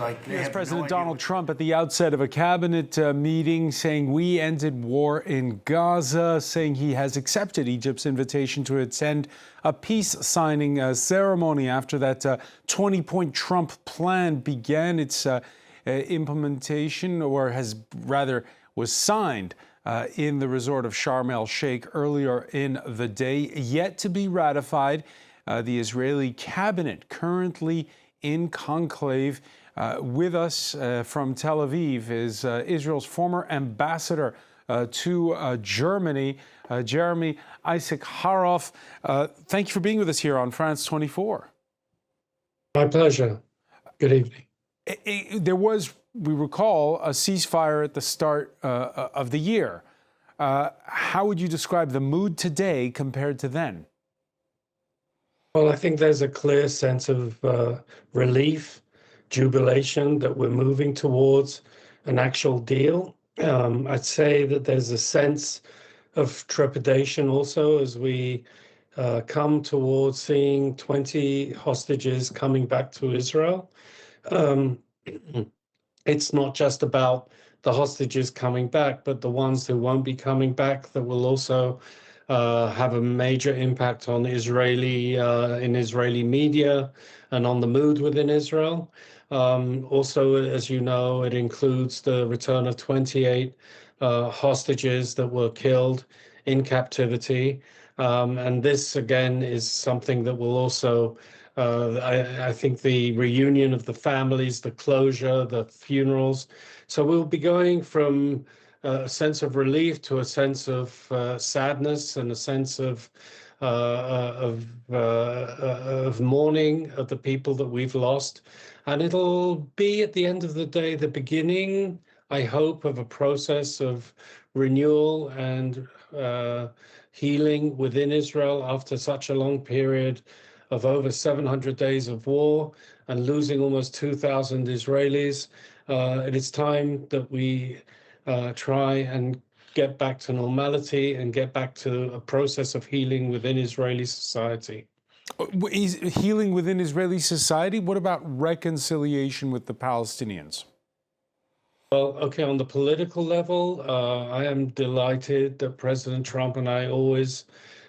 U.S. President Donald Trump at the outset of a cabinet meeting saying we ended war in Gaza, saying he has accepted Egypt's invitation to attend a peace signing ceremony after that 20-point Trump plan began its implementation, or was signed in the resort of Sharm el-Sheikh earlier in the day, yet to be ratified. The Israeli cabinet currently in conclave. With us from Tel Aviv is Israel's former ambassador to Germany, Jeremy Issacharoff. Thank you for being with us here on France 24. My pleasure. Good evening. There was, we recall, a ceasefire at the start of the year. How would you describe the mood today compared to then? Well, I think there's a clear sense of relief, jubilation that we're moving towards an actual deal. I'd say that there's a sense of trepidation also as we come towards seeing 20 hostages coming back to Israel. It's not just about the hostages coming back, but the ones who won't be coming back that will also have a major impact on in Israeli media and on the mood within Israel. Also, as you know, it includes the return of 28 hostages that were killed in captivity. And this, again, is something that will also, I think, the reunion of the families, the closure, the funerals. So we'll be going from a sense of relief to a sense of sadness and a sense of mourning of the people that we've lost. And it'll be, at the end of the day, the beginning, I hope, of a process of renewal and healing within Israel after such a long period of over 700 days of war and losing almost 2,000 Israelis. It is time that we try and get back to normality and get back to a process of healing within Israeli society. Is healing within Israeli society? What about reconciliation with the Palestinians? Well, okay, on the political level, I am delighted that President Trump, and I always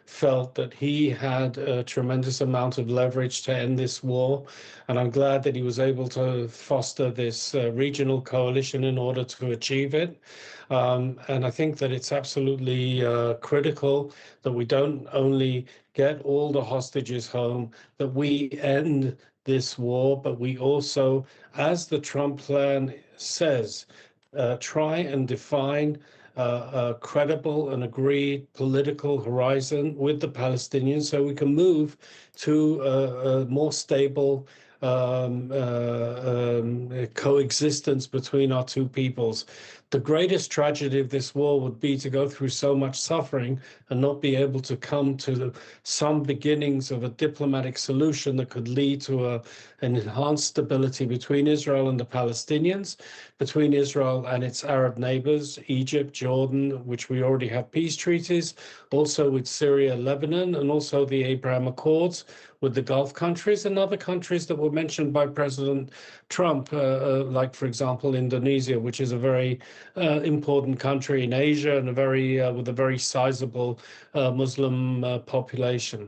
felt that he had a tremendous amount of leverage to end this war. And I'm glad that he was able to foster this regional coalition in order to achieve it. And I think that it's absolutely critical that we don't only get all the hostages home, that we end this war, but we also, as the Trump plan says, try and define a credible and agreed political horizon with the Palestinians so we can move to a more stable coexistence between our two peoples. The greatest tragedy of this war would be to go through so much suffering and not be able to come to some beginnings of a diplomatic solution that could lead to an enhanced stability between Israel and the Palestinians, between Israel and its Arab neighbors, Egypt, Jordan, which we already have peace treaties, also with Syria, Lebanon, and also the Abraham Accords with the Gulf countries and other countries that were mentioned by President Trump, like, for example, Indonesia, which is a very important country in Asia and with a very sizable Muslim population.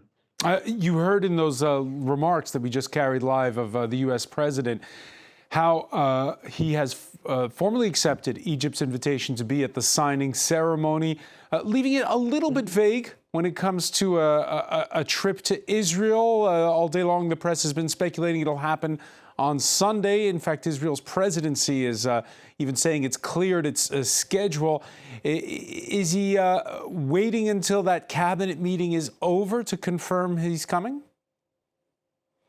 You heard in those remarks that we just carried live of the U.S. president how he has formally accepted Egypt's invitation to be at the signing ceremony, leaving it a little bit vague when it comes to a trip to Israel. All day long, the press has been speculating it'll happen on Sunday. In fact, Israel's presidency is even saying it's cleared its schedule. Is he waiting until that cabinet meeting is over to confirm he's coming?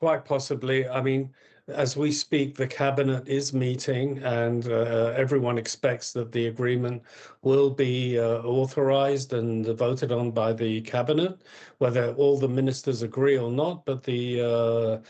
Quite possibly. I mean, as we speak, the cabinet is meeting, and everyone expects that the agreement will be authorized and voted on by the cabinet, whether all the ministers agree or not. But the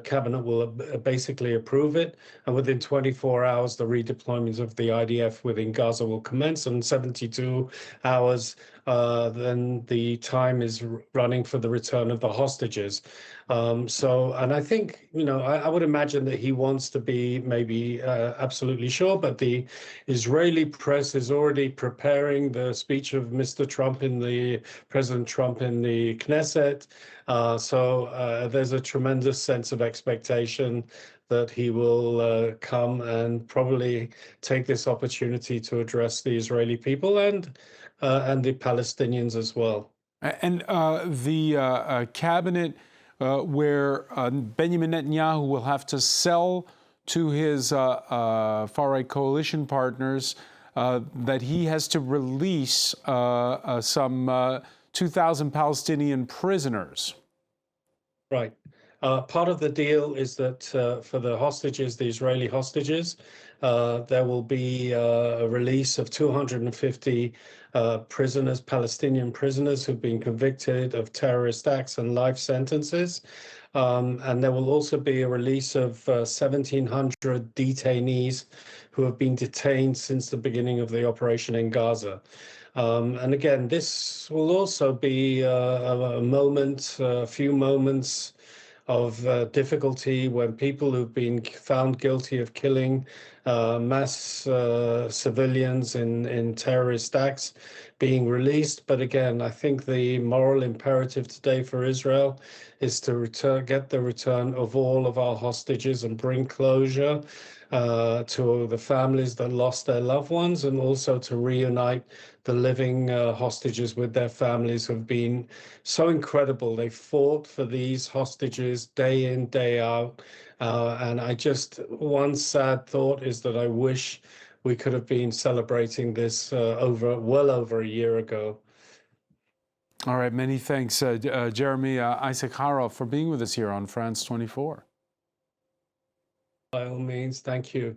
cabinet will basically approve it, and within 24 hours, the redeployment of the IDF within Gaza will commence, and 72 hours then the time is running for the return of the hostages. And I think, I would imagine that he wants to be maybe absolutely sure, but the Israeli press is already preparing the speech of President Trump in the Knesset. There's a tremendous sense of expectation that he will come and probably take this opportunity to address the Israeli people and the Palestinians as well. And the cabinet where Benjamin Netanyahu will have to sell to his far-right coalition partners that he has to release some 2,000 Palestinian prisoners. Right. Part of the deal is that for the hostages, the Israeli hostages, there will be a release of 250 prisoners, Palestinian prisoners who've been convicted of terrorist acts and life sentences. And there will also be a release of 1,700 detainees who have been detained since the beginning of the operation in Gaza. And again, this will also be a few moments of difficulty when people who've been found guilty of killing mass civilians in terrorist acts being released. But again, I think the moral imperative today for Israel is to get the return of all of our hostages and bring closure to the families that lost their loved ones, and also to reunite the living hostages with their families who have been so incredible. They fought for these hostages day in, day out. And one sad thought is that I wish we could have been celebrating this well over a year ago. All right, many thanks, Jeremy Issacharoff, for being with us here on France 24. By all means, thank you.